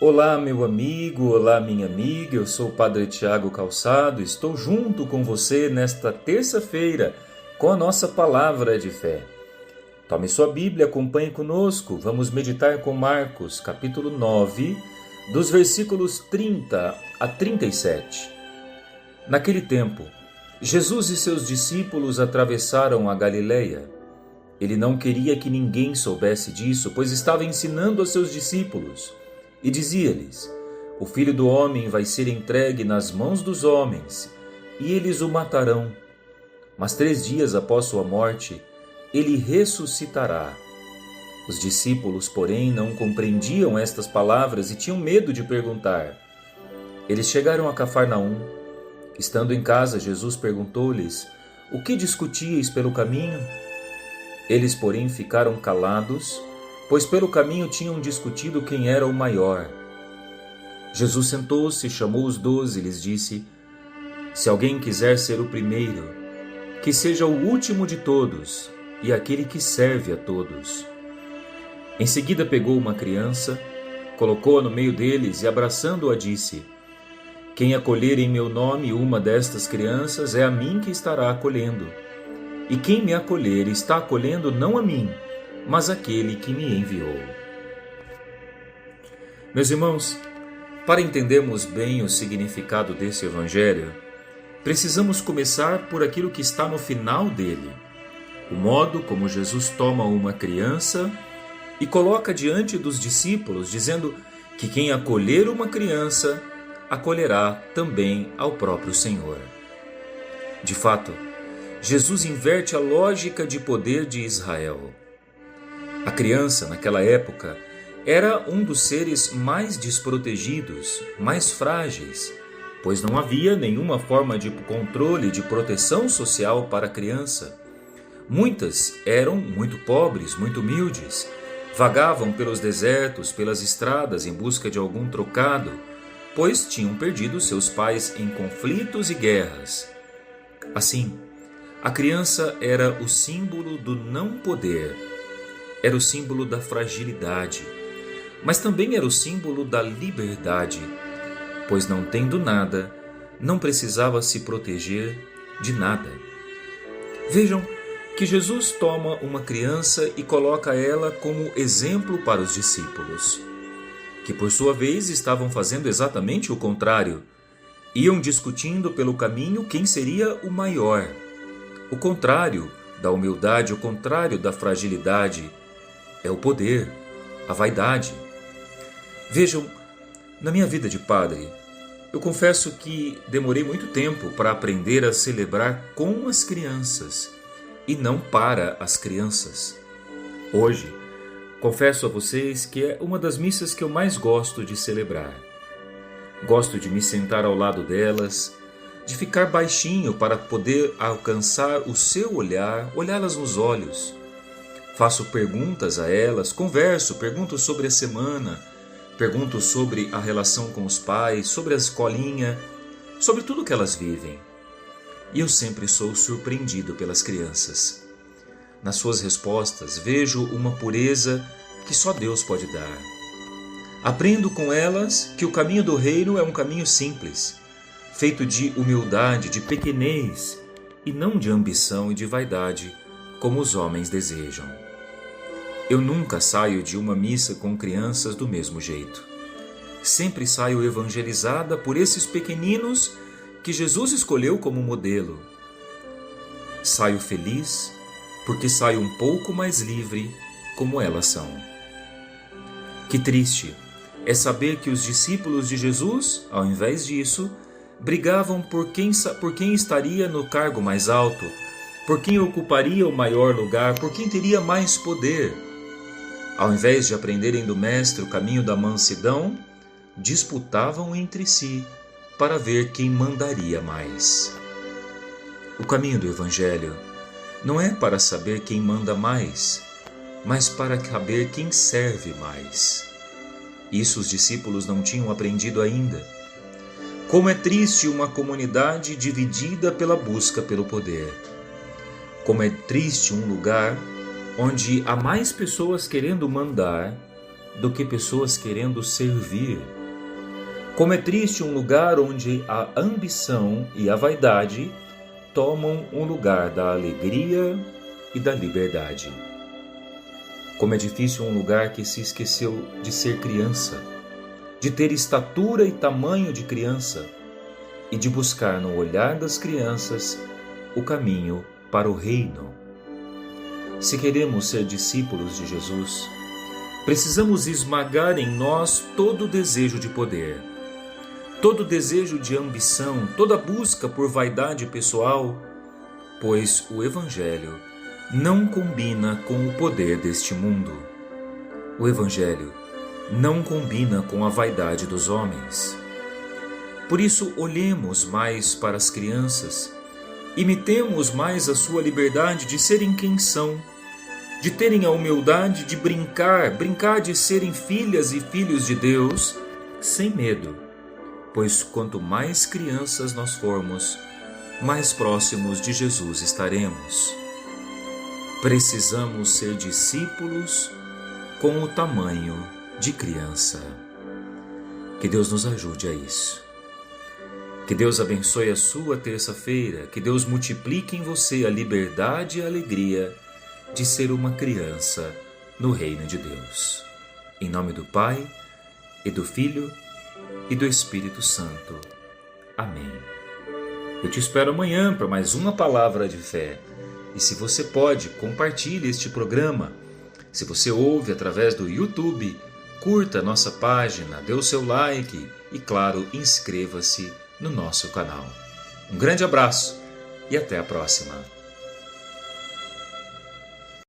Olá, meu amigo, olá, minha amiga, eu sou o Padre Tiago Calçado, estou junto com você nesta terça-feira com a nossa palavra de fé. Tome sua Bíblia, acompanhe conosco, vamos meditar com Marcos, capítulo 9, dos versículos 30 a 37. Naquele tempo, Jesus e seus discípulos atravessaram a Galileia. Ele não queria que ninguém soubesse disso, pois estava ensinando aos seus discípulos. E dizia-lhes: O Filho do Homem vai ser entregue nas mãos dos homens, e eles o matarão. Mas 3 dias após sua morte, ele ressuscitará. Os discípulos, porém, não compreendiam estas palavras e tinham medo de perguntar. Eles chegaram a Cafarnaum. Estando em casa, Jesus perguntou-lhes: O que discutíeis pelo caminho? Eles, porém, ficaram calados, pois pelo caminho tinham discutido quem era o maior. Jesus sentou-se, chamou os 12 e lhes disse: Se alguém quiser ser o primeiro, que seja o último de todos e aquele que serve a todos. Em seguida pegou uma criança, colocou-a no meio deles e, abraçando-a, disse: Quem acolher em meu nome uma destas crianças é a mim que estará acolhendo. E quem me acolher está acolhendo não a mim, mas aquele que me enviou. Meus irmãos, para entendermos bem o significado desse evangelho, precisamos começar por aquilo que está no final dele. O modo como Jesus toma uma criança e coloca diante dos discípulos, dizendo que quem acolher uma criança, acolherá também ao próprio Senhor. De fato, Jesus inverte a lógica de poder de Israel. A criança, naquela época, era um dos seres mais desprotegidos, mais frágeis, pois não havia nenhuma forma de controle e de proteção social para a criança. Muitas eram muito pobres, muito humildes, vagavam pelos desertos, pelas estradas em busca de algum trocado, pois tinham perdido seus pais em conflitos e guerras. Assim, a criança era o símbolo do não poder, era o símbolo da fragilidade, mas também era o símbolo da liberdade, pois não tendo nada, não precisava se proteger de nada. Vejam que Jesus toma uma criança e coloca ela como exemplo para os discípulos, que por sua vez estavam fazendo exatamente o contrário, iam discutindo pelo caminho quem seria o maior. O contrário da humildade, o contrário da fragilidade, é o poder, a vaidade. Vejam, na minha vida de padre, eu confesso que demorei muito tempo para aprender a celebrar com as crianças e não para as crianças. Hoje, confesso a vocês que é uma das missas que eu mais gosto de celebrar. Gosto de me sentar ao lado delas, de ficar baixinho para poder alcançar o seu olhar, olhá-las nos olhos. Faço perguntas a elas, converso, pergunto sobre a semana, pergunto sobre a relação com os pais, sobre a escolinha, sobre tudo que elas vivem. E eu sempre sou surpreendido pelas crianças. Nas suas respostas vejo uma pureza que só Deus pode dar. Aprendo com elas que o caminho do reino é um caminho simples, feito de humildade, de pequenez e não de ambição e de vaidade, como os homens desejam. Eu nunca saio de uma missa com crianças do mesmo jeito. Sempre saio evangelizada por esses pequeninos que Jesus escolheu como modelo. Saio feliz porque saio um pouco mais livre como elas são. Que triste é saber que os discípulos de Jesus, ao invés disso, brigavam por quem estaria no cargo mais alto, por quem ocuparia o maior lugar, por quem teria mais poder. Ao invés de aprenderem do Mestre o caminho da mansidão, disputavam entre si para ver quem mandaria mais. O caminho do Evangelho não é para saber quem manda mais, mas para saber quem serve mais. Isso os discípulos não tinham aprendido ainda. Como é triste uma comunidade dividida pela busca pelo poder. Como é triste um lugar onde há mais pessoas querendo mandar do que pessoas querendo servir. Como é triste um lugar onde a ambição e a vaidade tomam um lugar da alegria e da liberdade. Como é difícil um lugar que se esqueceu de ser criança, de ter estatura e tamanho de criança e de buscar no olhar das crianças o caminho para o reino. Se queremos ser discípulos de Jesus, precisamos esmagar em nós todo o desejo de poder, todo o desejo de ambição, toda busca por vaidade pessoal, pois o Evangelho não combina com o poder deste mundo. O Evangelho não combina com a vaidade dos homens. Por isso, olhemos mais para as crianças, imitemos mais a sua liberdade de serem quem são, de terem a humildade de brincar de serem filhas e filhos de Deus, sem medo, pois quanto mais crianças nós formos, mais próximos de Jesus estaremos. Precisamos ser discípulos com o tamanho de criança. Que Deus nos ajude a isso. Que Deus abençoe a sua terça-feira, que Deus multiplique em você a liberdade e a alegria de ser uma criança no reino de Deus. Em nome do Pai, e do Filho, e do Espírito Santo. Amém. Eu te espero amanhã para mais uma palavra de fé. E se você pode, compartilhe este programa. Se você ouve através do YouTube, curta nossa página, dê o seu like e, claro, inscreva-se no nosso canal. Um grande abraço e até a próxima.